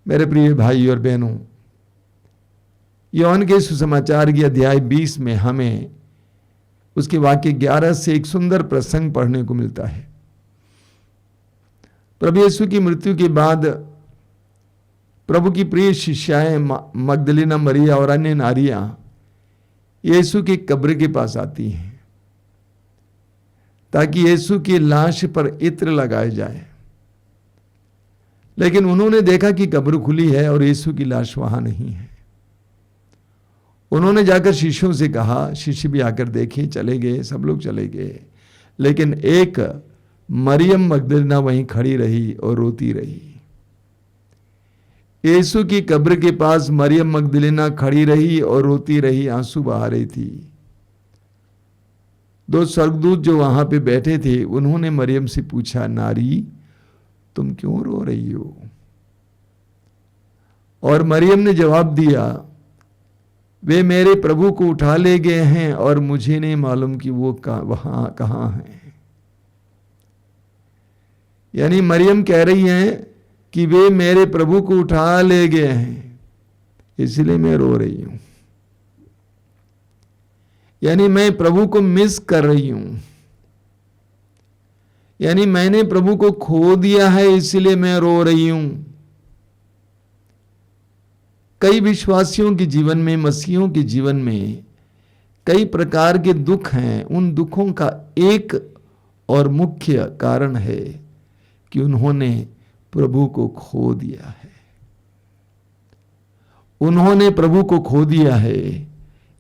मेरे प्रिय भाई और बहनों, यूहन्ना के सुसमाचार की अध्याय 20 में हमें उसके वाक्य 11 से एक सुंदर प्रसंग पढ़ने को मिलता है। प्रभु यीशु की मृत्यु के बाद प्रभु की प्रिय शिष्याएं मगदलीना मरिया और अन्य नारियां यीशु की कब्र के पास आती हैं ताकि यीशु की लाश पर इत्र लगाए जाए। लेकिन उन्होंने देखा कि कब्र खुली है और यीशु की लाश वहां नहीं है। उन्होंने जाकर शिष्यों से कहा, शिष्य भी आकर देखे, चले गए, सब लोग चले गए, लेकिन एक मरियम मगदलीना वहीं खड़ी रही और रोती रही। यीशु की कब्र के पास मरियम मगदलीना खड़ी रही और रोती रही, आंसू बहा रही थी। दो स्वर्गदूत जो वहां पे बैठे थे, उन्होंने मरियम से पूछा, नारी तुम क्यों रो रही हो? और मरियम ने जवाब दिया, वे मेरे प्रभु को उठा ले गए हैं और मुझे नहीं मालूम कि वो वहां कहां हैं। यानी मरियम कह रही हैं कि वे मेरे प्रभु को उठा ले गए हैं, इसलिए मैं रो रही हूं। यानी मैं प्रभु को मिस कर रही हूं, यानी मैंने प्रभु को खो दिया है, इसलिए मैं रो रही हूं। कई विश्वासियों के जीवन में, मसीहियों के जीवन में कई प्रकार के दुख हैं। उन दुखों का एक और मुख्य कारण है कि उन्होंने प्रभु को खो दिया है। उन्होंने प्रभु को खो दिया है।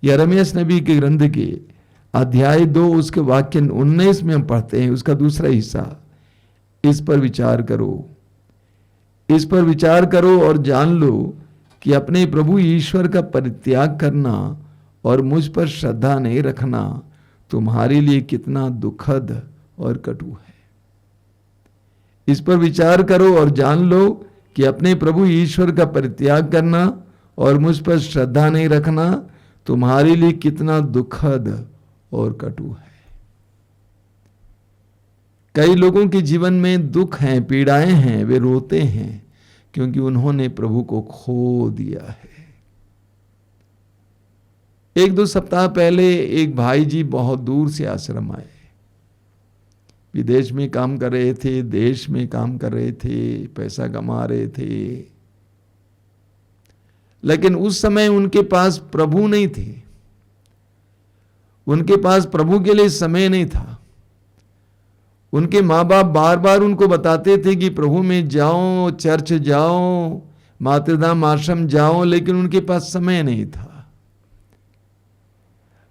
यिर्मयाह नबी के ग्रंथ के अध्याय 2 उसके वाक्य 19 में हम पढ़ते हैं, उसका दूसरा हिस्सा, इस पर विचार करो, इस पर विचार करो और जान लो कि अपने प्रभु ईश्वर का परित्याग करना और मुझ पर श्रद्धा नहीं रखना तुम्हारे लिए कितना दुखद और कटु है। इस पर विचार करो और जान लो कि अपने प्रभु ईश्वर का परित्याग करना और मुझ पर श्रद्धा नहीं रखना तुम्हारे लिए कितना दुखद और कटु है। कई लोगों के जीवन में दुख हैं, पीड़ाएं हैं, वे रोते हैं क्योंकि उन्होंने प्रभु को खो दिया है। 1-2 सप्ताह पहले एक भाई जी बहुत दूर से आश्रम आए। विदेश में काम कर रहे थे, देश में काम कर रहे थे, पैसा कमा रहे थे, लेकिन उस समय उनके पास प्रभु नहीं थे। उनके पास प्रभु के लिए समय नहीं था। उनके माँ बाप बार बार उनको बताते थे कि प्रभु में जाओ, चर्च जाओ, मातृधाम आश्रम जाओ, लेकिन उनके पास समय नहीं था।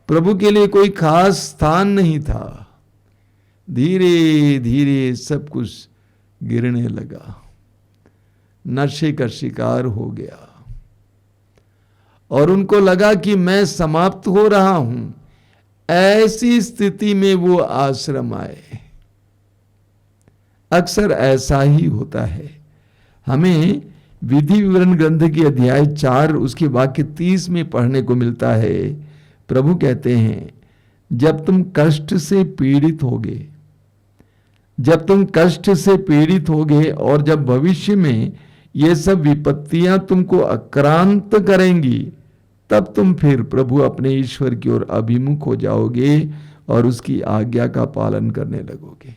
प्रभु के लिए कोई खास स्थान नहीं था। धीरे धीरे सब कुछ गिरने लगा, नशे का शिकार हो गया और उनको लगा कि मैं समाप्त हो रहा हूं। ऐसी स्थिति में वो आश्रम आए। अक्सर ऐसा ही होता है। हमें विधि विवरण ग्रंथ की अध्याय 4 उसके वाक्य 30 में पढ़ने को मिलता है। प्रभु कहते हैं, जब तुम कष्ट से पीड़ित होगे, जब तुम कष्ट से पीड़ित होगे और जब भविष्य में ये सब विपत्तियां तुमको आक्रांत करेंगी, तब तुम फिर प्रभु अपने ईश्वर की ओर अभिमुख हो जाओगे और उसकी आज्ञा का पालन करने लगोगे।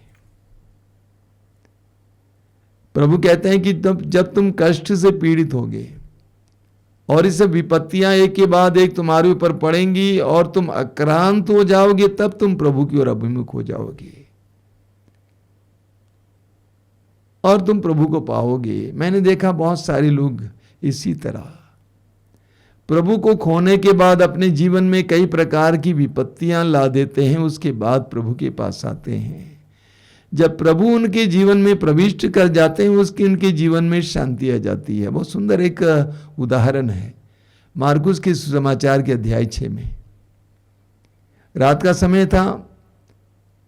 प्रभु कहते हैं कि जब तुम कष्ट से पीड़ित होगे और ये सब विपत्तियां एक के बाद एक तुम्हारे ऊपर पड़ेंगी और तुम आक्रांत हो जाओगे, तब तुम प्रभु की ओर अभिमुख हो जाओगे और तुम प्रभु को पाओगे। मैंने देखा बहुत सारे लोग इसी तरह प्रभु को खोने के बाद अपने जीवन में कई प्रकार की विपत्तियां ला देते हैं, उसके बाद प्रभु के पास आते हैं। जब प्रभु उनके जीवन में प्रविष्ट कर जाते हैं, उसके उनके जीवन में शांति आ जाती है। बहुत सुंदर एक उदाहरण है मार्कुस के सुसमाचार के अध्याय 6 में। रात का समय था,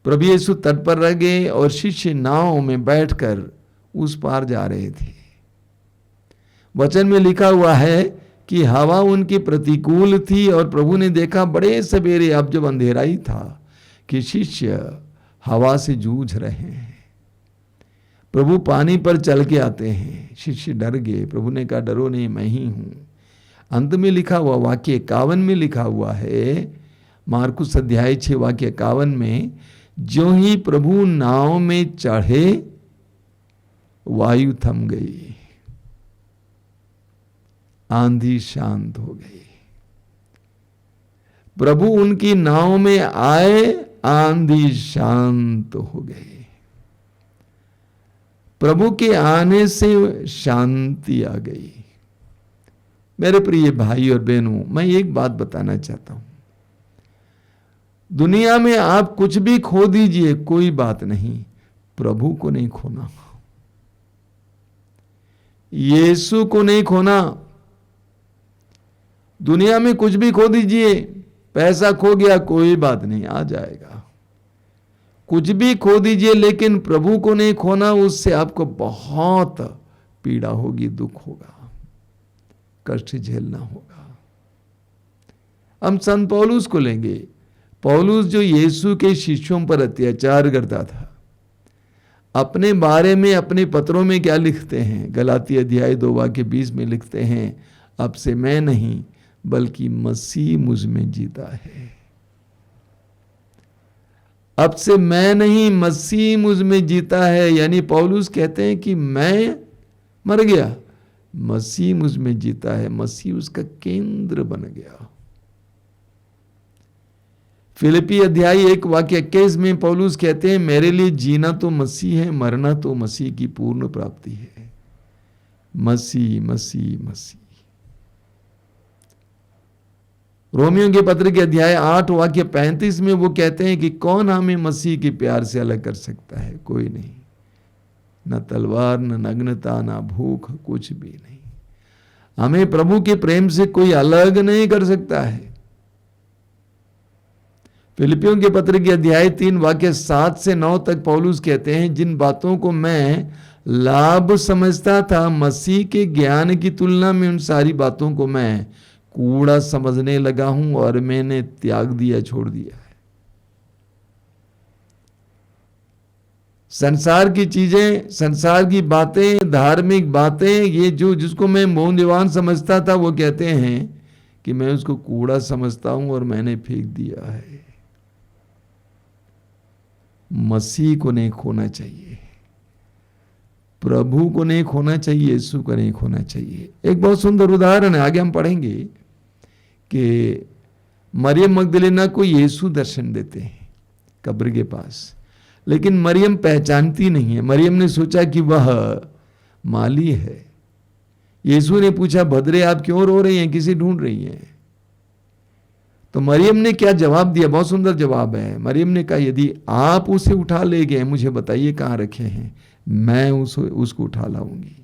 प्रभु यीशु तट पर रह गए और शिष्य नाव में बैठकर उस पार जा रहे थे। वचन में लिखा हुआ है कि हवा उनकी प्रतिकूल थी और प्रभु ने देखा बड़े सवेरे, अब जब अंधेरा ही था, कि शिष्य हवा से जूझ रहे हैं। प्रभु पानी पर चल के आते हैं, शिष्य डर गए। प्रभु ने कहा डरो नहीं, मैं ही हूं। अंत में लिखा हुआ वाक्य 51 में लिखा हुआ है, मार्कुस अध्याय 6 वाक्य 51 में, जो ही प्रभु नाव में चढ़े वायु थम गई, आंधी शांत हो गई। प्रभु उनकी नाव में आए, आंधी शांत हो गई। प्रभु के आने से शांति आ गई। मेरे प्रिय भाई और बहनों, मैं एक बात बताना चाहता हूं, दुनिया में आप कुछ भी खो दीजिए, कोई बात नहीं, प्रभु को नहीं खोना, यीशु को नहीं खोना। दुनिया में कुछ भी खो दीजिए, पैसा खो गया कोई बात नहीं, आ जाएगा। कुछ भी खो दीजिए, लेकिन प्रभु को नहीं खोना, उससे आपको बहुत पीड़ा होगी, दुख होगा, कष्ट झेलना होगा। हम संत पौलुस को लेंगे। पौलुस जो यीशु के शिष्यों पर अत्याचार करता था, अपने बारे में अपने पत्रों में क्या लिखते हैं? गलाती अध्याय 2 वाक्य 20 में लिखते हैं, अब से मैं नहीं बल्कि मसीह मुझ में जीता है। अब से मैं नहीं, मसीह मुझ में जीता है। यानी पौलुस कहते हैं कि मैं मर गया, मसीह मुझ में जीता है, मसीह उसका केंद्र बन गया। फिलिपी अध्याय 1 वाक्य 21 में पौलुस कहते हैं, मेरे लिए जीना तो मसीह है, मरना तो मसीह की पूर्ण प्राप्ति है। मसीह मसीह मसीह। रोमियो के पत्र के अध्याय 8 वाक्य 35 में वो कहते हैं कि कौन हमें मसीह के प्यार से अलग कर सकता है? कोई नहीं, न तलवार, न नग्नता, न भूख, कुछ भी नहीं। हमें प्रभु के प्रेम से कोई अलग नहीं कर सकता है। फिलिपियों के पत्र के अध्याय 3 वाक्य 7 से 9 तक पौलुस कहते हैं, जिन बातों को मैं लाभ समझता था, मसीह के ज्ञान की तुलना में उन सारी बातों को मैं कूड़ा समझने लगा हूं और मैंने त्याग दिया, छोड़ दिया है। संसार की चीजें, संसार की बातें, धार्मिक बातें, ये जो जिसको मैं मौल्यवान समझता था, वो कहते हैं कि मैं उसको कूड़ा समझता हूं और मैंने फेंक दिया है। मसीह को नहीं खोना चाहिए, प्रभु को नहीं खोना चाहिए, यीशु को नहीं खोना चाहिए। एक बहुत सुंदर उदाहरण है, आगे हम पढ़ेंगे कि मरियम मगदलीना को यीशु दर्शन देते हैं कब्र के पास, लेकिन मरियम पहचानती नहीं है। मरियम ने सोचा कि वह माली है। यीशु ने पूछा, भद्रे आप क्यों रो रही हैं, किसे ढूंढ रही हैं? तो मरियम ने क्या जवाब दिया? बहुत सुंदर जवाब है। मरियम ने कहा, यदि आप उसे उठा ले गए, मुझे बताइए कहां रखे हैं, मैं उसको उठा लाऊंगी।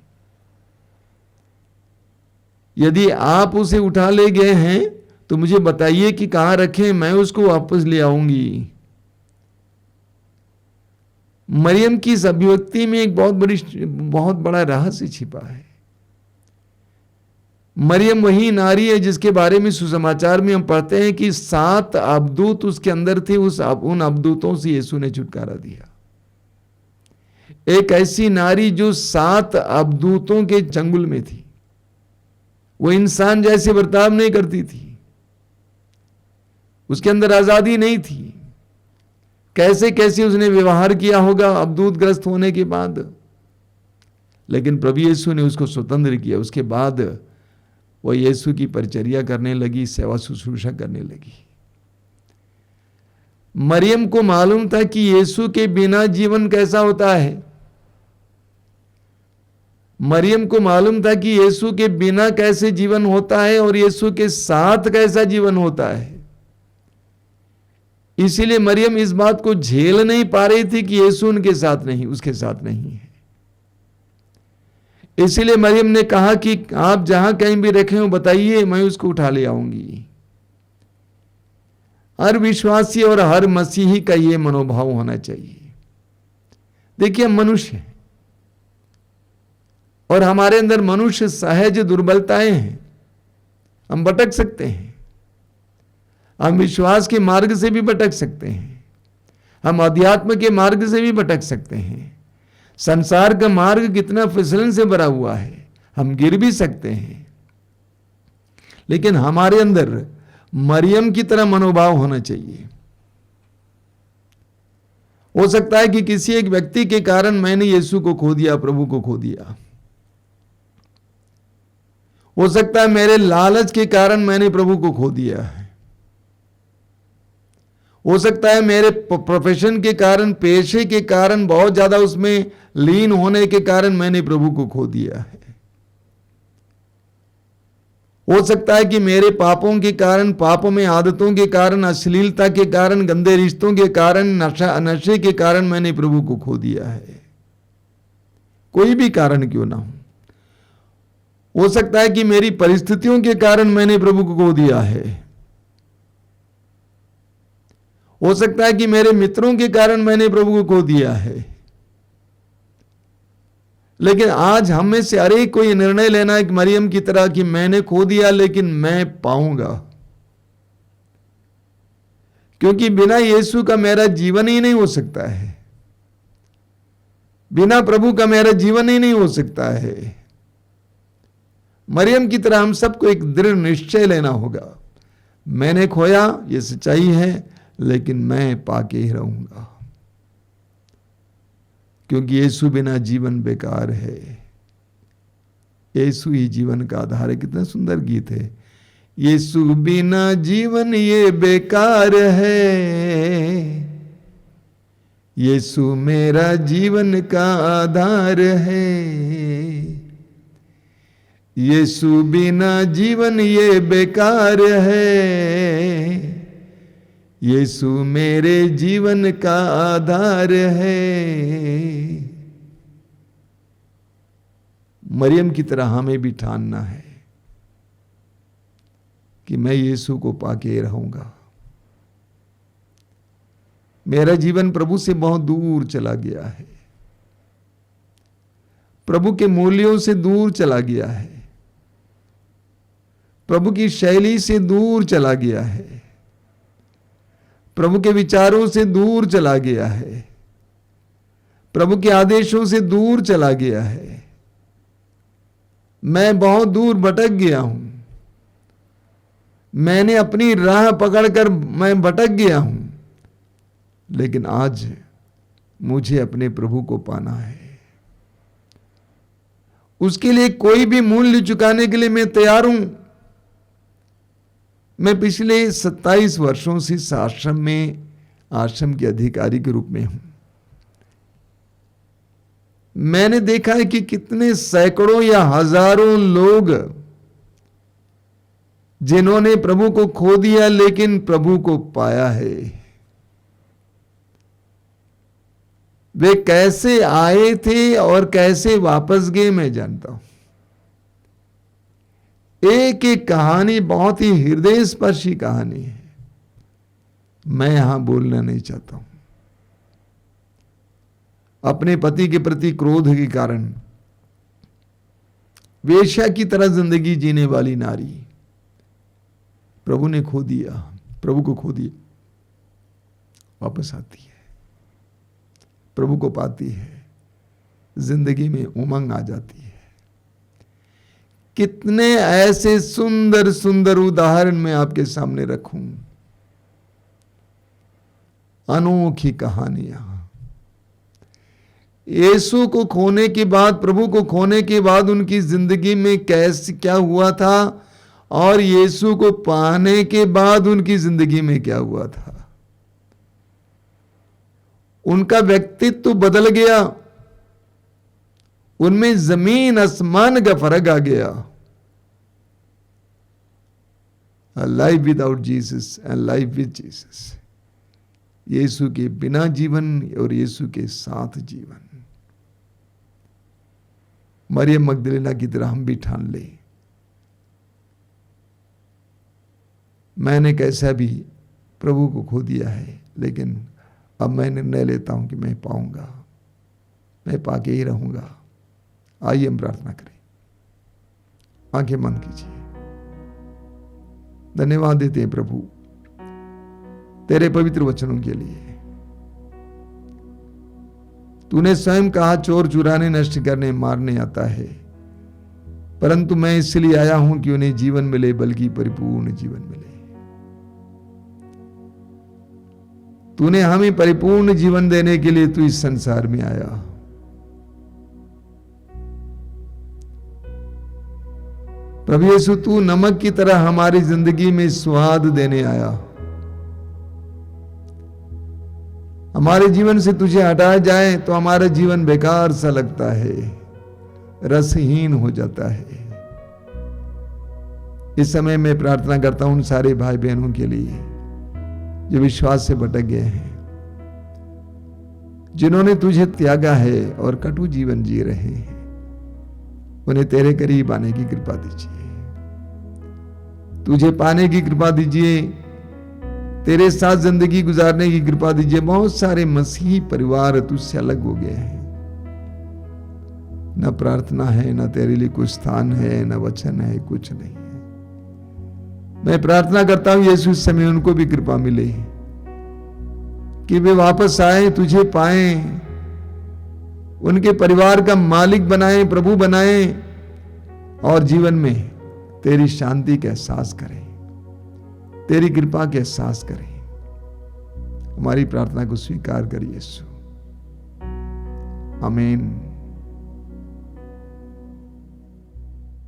यदि आप उसे उठा ले गए हैं तो मुझे बताइए कि कहां रखे, मैं उसको वापस ले आऊंगी। मरियम की इस अभिव्यक्ति में एक बहुत बड़ा रहस्य छिपा है। मरियम वही नारी है जिसके बारे में सुसमाचार में हम पढ़ते हैं कि 7 अबदूत उसके अंदर थे, उन अबदूतों से यीशु ने छुटकारा दिया। एक ऐसी नारी जो 7 अबदूतों के चंगुल में थी, वो इंसान जैसे बर्ताव नहीं करती थी, उसके अंदर आजादी नहीं थी। कैसे कैसे उसने व्यवहार किया होगा अबदूत ग्रस्त होने के बाद, लेकिन प्रभु यीशु ने उसको स्वतंत्र किया। उसके बाद वो यीशु की परिचर्या करने लगी, सेवा शुश्रूषा करने लगी। मरियम को मालूम था कि यीशु के बिना जीवन कैसा होता है। मरियम को मालूम था कि यीशु के बिना कैसे जीवन होता है और यीशु के साथ कैसा जीवन होता है। इसीलिए मरियम इस बात को झेल नहीं पा रही थी कि यीशु उनके साथ नहीं, उसके साथ नहीं है। इसीलिए मरियम ने कहा कि आप जहां कहीं भी रखे हो बताइए, मैं उसको उठा ले आऊंगी। हर विश्वासी और हर मसीही का यह मनोभाव होना चाहिए। देखिए, हम मनुष्य हैं और हमारे अंदर मनुष्य सहज दुर्बलताएं हैं। हम भटक सकते हैं, हम विश्वास के मार्ग से भी भटक सकते हैं, हम अध्यात्म के मार्ग से भी भटक सकते हैं। संसार का मार्ग कितना फिसलन से भरा हुआ है, हम गिर भी सकते हैं, लेकिन हमारे अंदर मरियम की तरह मनोभाव होना चाहिए। हो सकता है कि किसी एक व्यक्ति के कारण मैंने यीशु को खो दिया, प्रभु को खो दिया। हो सकता है मेरे लालच के कारण मैंने प्रभु को खो दिया है। हो सकता है मेरे प्रोफेशन के कारण, पेशे के कारण, बहुत ज्यादा उसमें लीन होने के कारण मैंने प्रभु को खो दिया है। हो सकता है कि मेरे पापों के कारण, पापों में आदतों के कारण, अश्लीलता के कारण, गंदे रिश्तों के कारण, नशे के कारण मैंने प्रभु को खो दिया है। कोई भी कारण क्यों ना हो सकता है कि मेरी परिस्थितियों के कारण मैंने प्रभु को खो दिया है। हो सकता है कि मेरे मित्रों के कारण मैंने प्रभु को खो दिया है। लेकिन आज हम में से हर एक को यह निर्णय लेना है कि मरियम की तरह कि मैंने खो दिया लेकिन मैं पाऊंगा, क्योंकि बिना यीशु का मेरा जीवन ही नहीं हो सकता है, बिना प्रभु का मेरा जीवन ही नहीं हो सकता है। मरियम की तरह हम सबको एक दृढ़ निश्चय लेना होगा, मैंने खोया, यह सच्चाई है, लेकिन मैं पाके ही रहूंगा, क्योंकि यीशु बिना जीवन बेकार है। यीशु ही जीवन का आधार है। कितना सुंदर गीत है, यीशु बिना जीवन ये बेकार है, यीशु मेरा जीवन का आधार है, यीशु बिना जीवन ये बेकार है, यीशु मेरे जीवन का आधार है। मरियम की तरह हमें भी ठानना है कि मैं यीशु को पाके रहूंगा। मेरा जीवन प्रभु से बहुत दूर चला गया है, प्रभु के मूल्यों से दूर चला गया है, प्रभु की शैली से दूर चला गया है, प्रभु के विचारों से दूर चला गया है, प्रभु के आदेशों से दूर चला गया है। मैं बहुत दूर भटक गया हूं, मैंने अपनी राह पकड़कर मैं भटक गया हूं, लेकिन आज मुझे अपने प्रभु को पाना है। उसके लिए कोई भी मूल्य चुकाने के लिए मैं तैयार हूं। मैं पिछले 27 वर्षों से इस आश्रम में आश्रम के अधिकारी के रूप में हूं। मैंने देखा है कि कितने सैकड़ों या हजारों लोग जिन्होंने प्रभु को खो दिया लेकिन प्रभु को पाया है। वे कैसे आए थे और कैसे वापस गए मैं जानता हूं। एक एक कहानी बहुत ही हृदय स्पर्शी कहानी है, मैं यहां बोलना नहीं चाहता हूं। अपने पति के प्रति क्रोध के कारण वेश्या की तरह जिंदगी जीने वाली नारी प्रभु ने खो दिया, प्रभु को खो दिया, वापस आती है, प्रभु को पाती है, जिंदगी में उमंग आ जाती है। कितने ऐसे सुंदर सुंदर उदाहरण मैं आपके सामने रखूं, अनोखी कहानियां। यीशु को खोने के बाद, प्रभु को खोने के बाद उनकी जिंदगी में कैसे क्या हुआ था और यीशु को पाने के बाद उनकी जिंदगी में क्या हुआ था। उनका व्यक्तित्व बदल गया, उनमें जमीन आसमान का फर्क आ गया। A life without Jesus and life with Jesus। यीशु के बिना जीवन और यीशु के साथ जीवन। मरियम मगदलीना की तरह हम भी ठान ले, मैंने कैसा भी प्रभु को खो दिया है, लेकिन अब मैं निर्णय लेता हूं कि मैं पाऊंगा, मैं पाके ही रहूंगा। आइए हम प्रार्थना करें, आंखें बंद कीजिए। धन्यवाद देते हैं प्रभु तेरे पवित्र वचनों के लिए। तूने स्वयं कहा, चोर चुराने, नष्ट करने, मारने आता है, परंतु मैं इसलिए आया हूं कि उन्हें जीवन मिले, बल्कि परिपूर्ण जीवन मिले। तूने हमें परिपूर्ण जीवन देने के लिए तू इस संसार में आया। प्रभु यीशु, तू नमक की तरह हमारी जिंदगी में स्वाद देने आया। हमारे जीवन से तुझे हटाया जाए तो हमारा जीवन बेकार सा लगता है, रसहीन हो जाता है। इस समय मैं प्रार्थना करता हूं उन सारे भाई बहनों के लिए जो विश्वास से भटक गए हैं, जिन्होंने तुझे त्यागा है और कटु जीवन जी रहे हैं। उन्हें तेरे करीब आने की कृपा दीजिए, तुझे पाने की कृपा दीजिए, तेरे साथ जिंदगी गुजारने की कृपा दीजिए। बहुत सारे मसीही परिवार तुझसे अलग हो गए हैं, न प्रार्थना है, न तेरे लिए कुछ स्थान है, न वचन है, कुछ नहीं है। मैं प्रार्थना करता हूं यीशु, इस समय उनको भी कृपा मिले कि वे वापस आए, तुझे पाएं, उनके परिवार का मालिक बनाएं, प्रभु बनाएं, और जीवन में तेरी शांति का एहसास करें, तेरी कृपा का एहसास करें। हमारी प्रार्थना को स्वीकार करिए यीशु। आमीन।